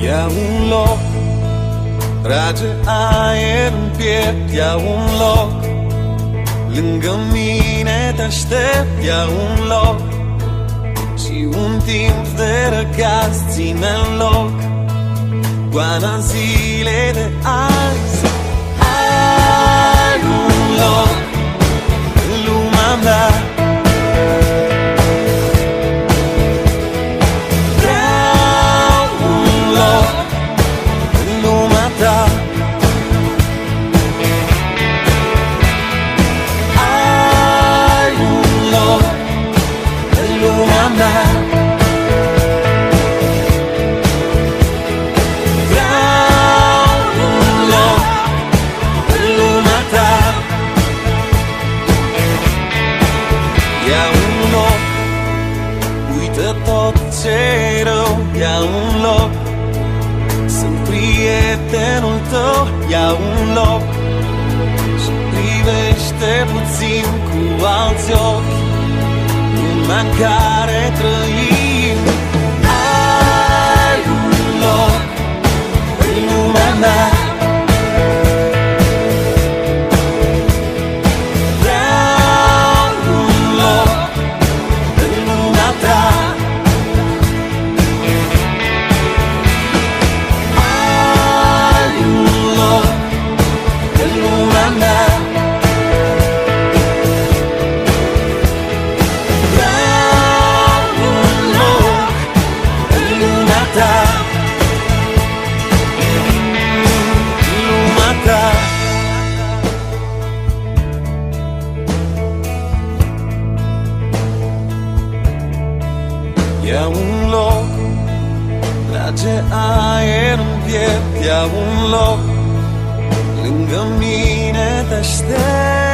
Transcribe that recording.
Ia un loc, trage aer în piept. Ia un loc, lângă mine te aștept. Ia un loc și un timp de răgaz. Ține-n loc goana zile de azi. Ai un loc în lumea mea. Vreau un loc în lumea ta. Ai un loc în lumea mea. Tot ce-i rău, ia un loc. Sunt prietenul tău, ia un loc și privește puțin cu alți ochi lumea în care trăim. Ai un loc în lumea mea. Ia un loc, trage aer în piept. Ia un loc, lângă mine te aștept.